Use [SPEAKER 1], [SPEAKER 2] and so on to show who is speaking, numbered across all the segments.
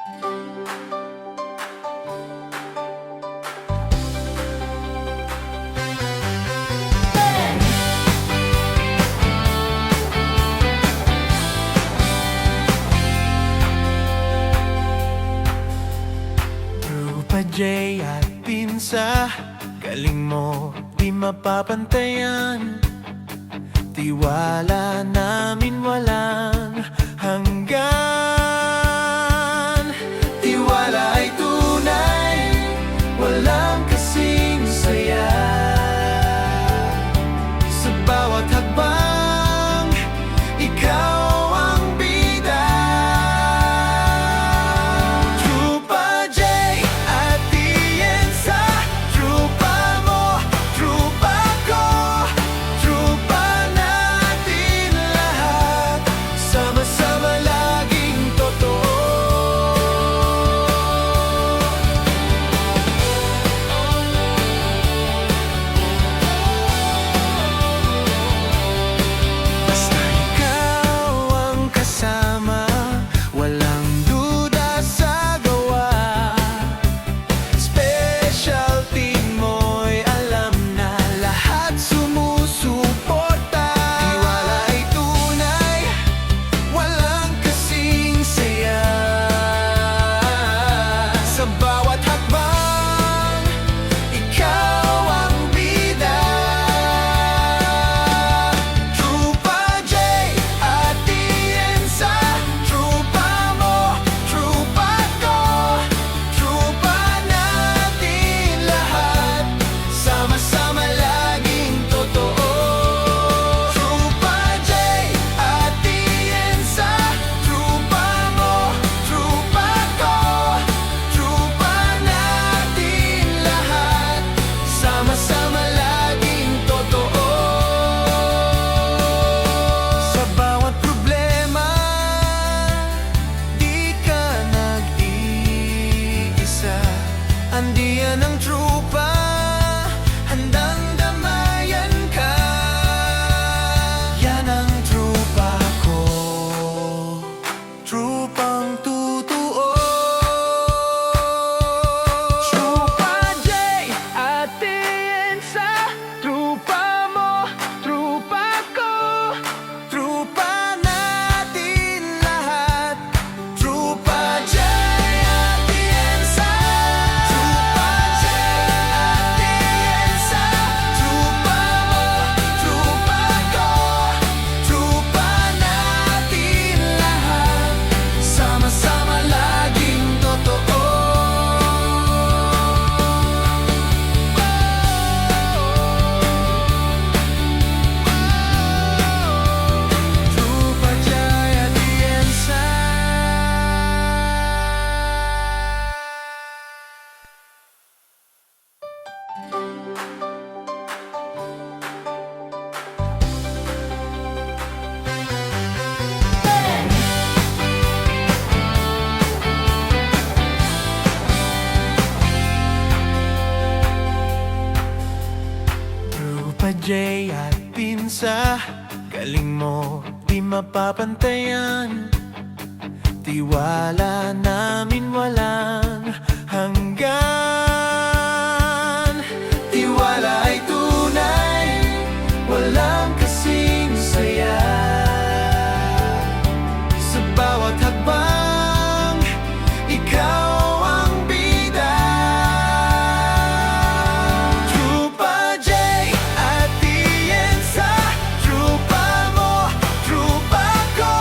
[SPEAKER 1] Trupa J at Pinsa, galing mo di mapapantayan. Tiwala namin walang hanggan. Tiwala ay tunay, walang kasing saya. Sa bawat hakbang, ikaw ang bida. Trupa J at Tienza, trupa mo, trupa ko, trupa natin lahat, sama-sama laging totoo. Basta ikaw ang kasama, walang duda sa gawa. Specialty mo'y alam na lahat sumusuporta. Tiwala ay tunay, walang kasing saya. Sa bawat hakbang, ikaw ang bida. Trupa J at Tienza, trupa mo, trupa ko, trupa natin lahat, sama-sama laging totoo. Trupa J at Tienza, trupa mo, trupa ko, trupa natin lahat, sama-sama laging totoo. Sa bawat problema, di ka nag-iisa. Andiyan ang trupa, handang damayan ka. Yan ang trupa ko, trupang totoo. Trupa J at Tienza, trupa mo, trupa ko, trupa natin lahat. Trupa J at Tienza, trupa J at Tienza, trupa mo, trupa ko, trupa natin lahat, sama-sama laging totoo. Trupa J at Tienza. Trupa J at Pinsa, galing mo di mapapantayan. Tiwala namin walang hanggan. Tiwala ay tunay, walang kasing saya. Sa bawat hakbang, ikaw ang bida. Trupa J at Tienza, trupa mo, trupa ko,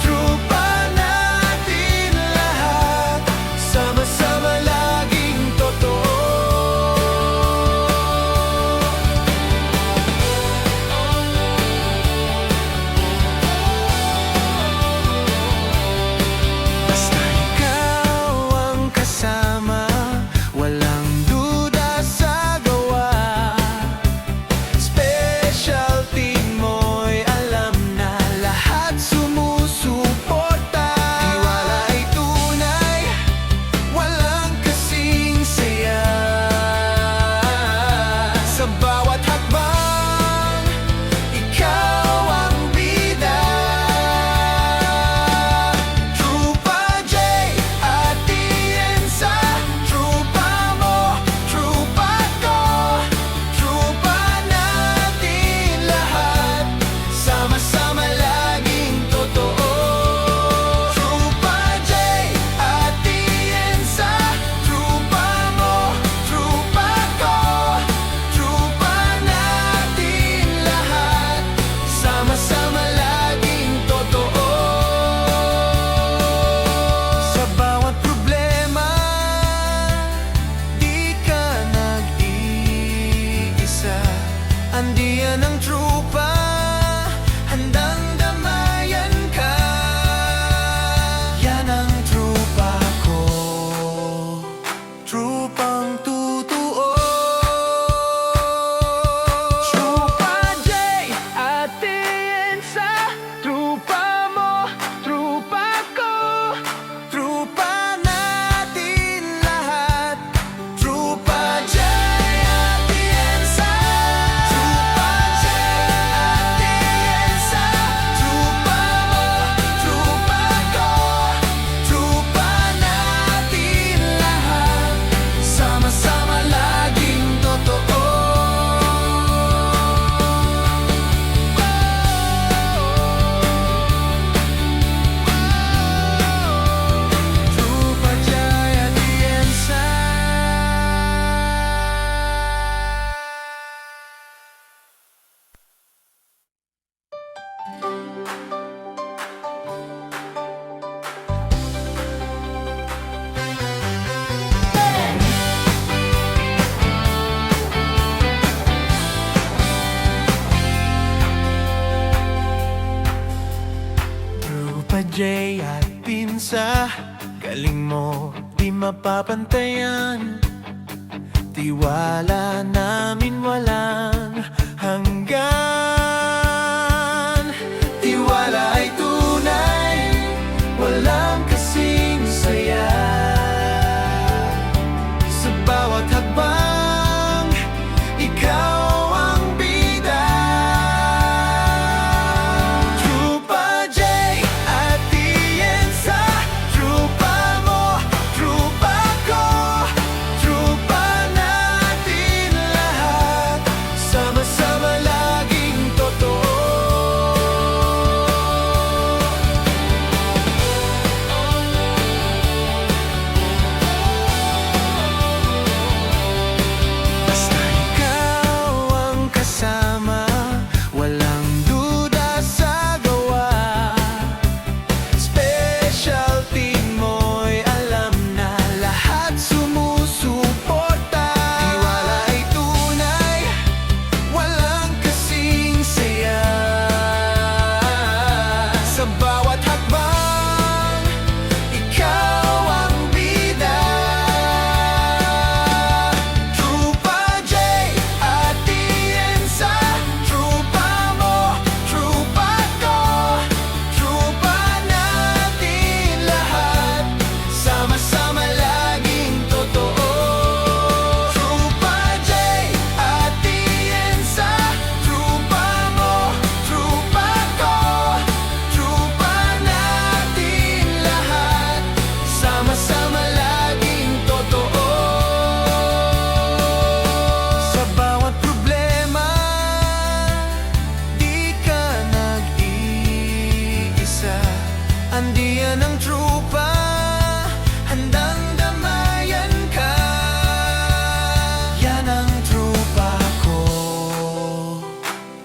[SPEAKER 1] trupa natin lahat, at pinsa, galing mo di mapapantayan. Tiwala namin walang hanggan. Tiwala ay tunay, walang kasing saya. Sa bawat hakbang, ikaw ang bida. Trupa J at Tienza, trupa mo, trupa ko, trupa natin lahat, sama-sama laging totoo. Basta ikaw ang kasama, walang duda sa gawa. Specialty mo'y alam na lahat sumusuporta. Tiwala ay tunay, walang kasing saya. Sa bawat hakbang, ikaw ang bida. Trupa J at Tienza, trupa mo, trupa ko, trupa natin lahat, sama-sama laging totoo. Trupa J at Tienza, trupa mo, trupa ko, trupa natin lahat, sama-sama laging totoo. Sa bawat problema, di ka nag-iisa. Andiyan ang trupa, handang damayan ka. Yan ang trupa ko,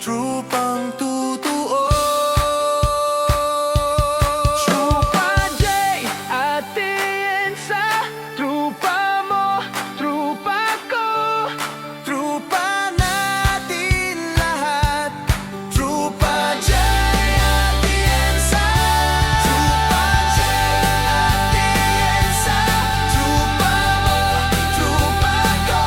[SPEAKER 1] trupang totoo. Trupa J at Tienza, trupa mo, trupa ko, trupa natin lahat. Trupa J at Tienza, trupa J at Tienza, trupa mo, trupa ko,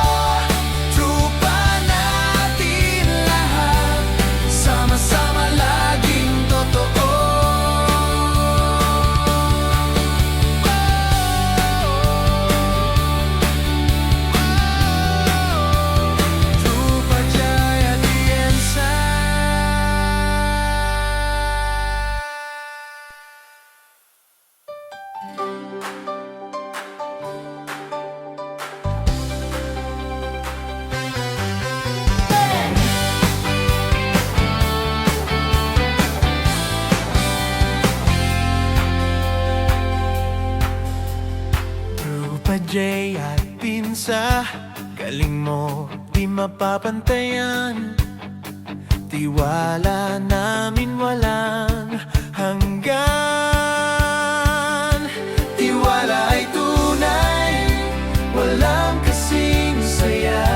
[SPEAKER 1] trupa natin lahat, sama-sama laging totoo. Trupa J at Tienza. Trupa J at Pinsa, galing mo di mapapantayan. Tiwala namin walang hanggan. Tiwala ay tunay, walang kasing saya.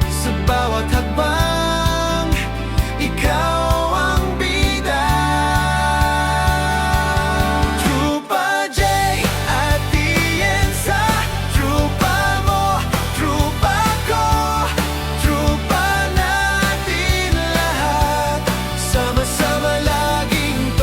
[SPEAKER 1] Sa bawat hakbang, ikaw ang bida. Trupa J at Tienza, trupa mo, trupa ko, trupa natin lahat, sama-sama laging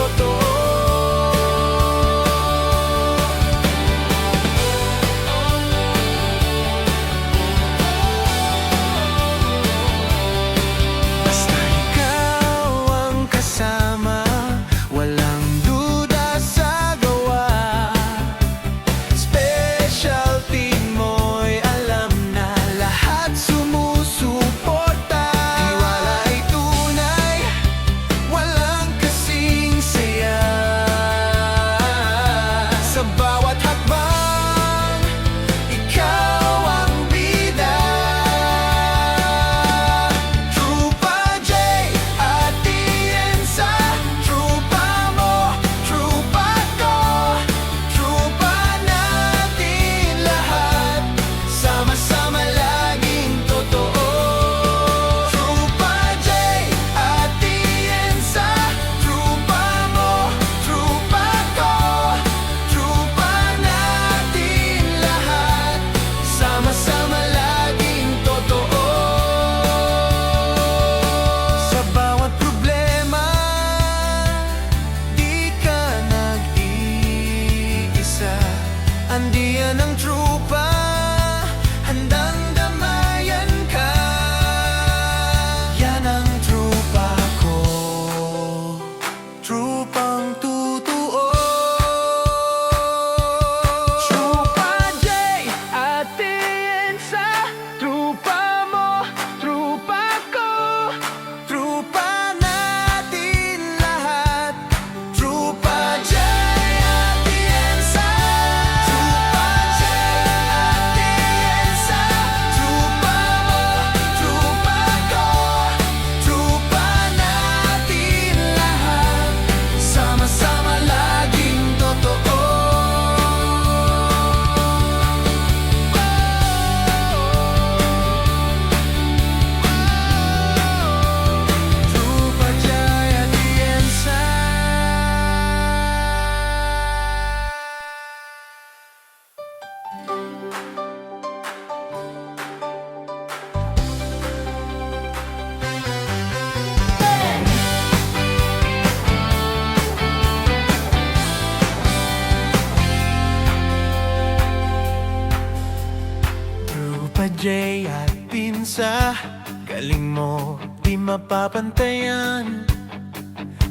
[SPEAKER 1] sa galing mo di mapapantayan.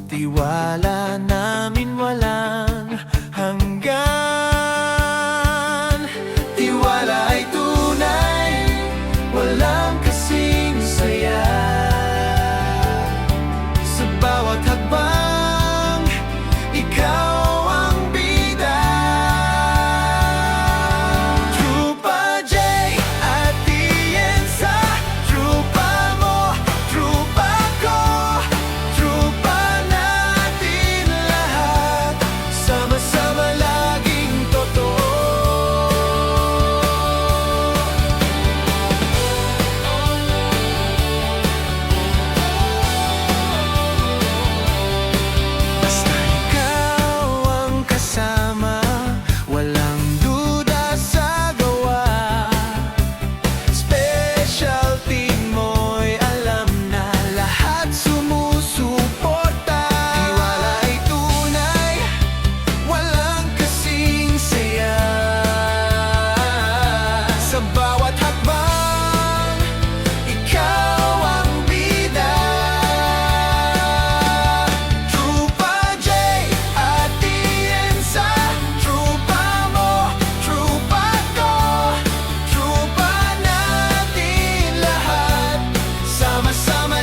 [SPEAKER 1] Tiwala namin walang hanggan. Tiwala ay tunay, walang kasing saya. Sa bawat hakbang, ikaw ang bida. Trupa J at Tienza, trupa mo, trupa ko, trupa natin lahat, sama-sama laging totoo. Basta ikaw ang kasama, walang duda sa gawa. Specialty mo'y alam na lahat sumusuporta. Tiwala ay tunay, walang kasing saya. Sa bawat hakbang, ikaw ang bida. Trupa J at Tienza, trupa mo, trupa ko, trupa natin lahat, sama-sama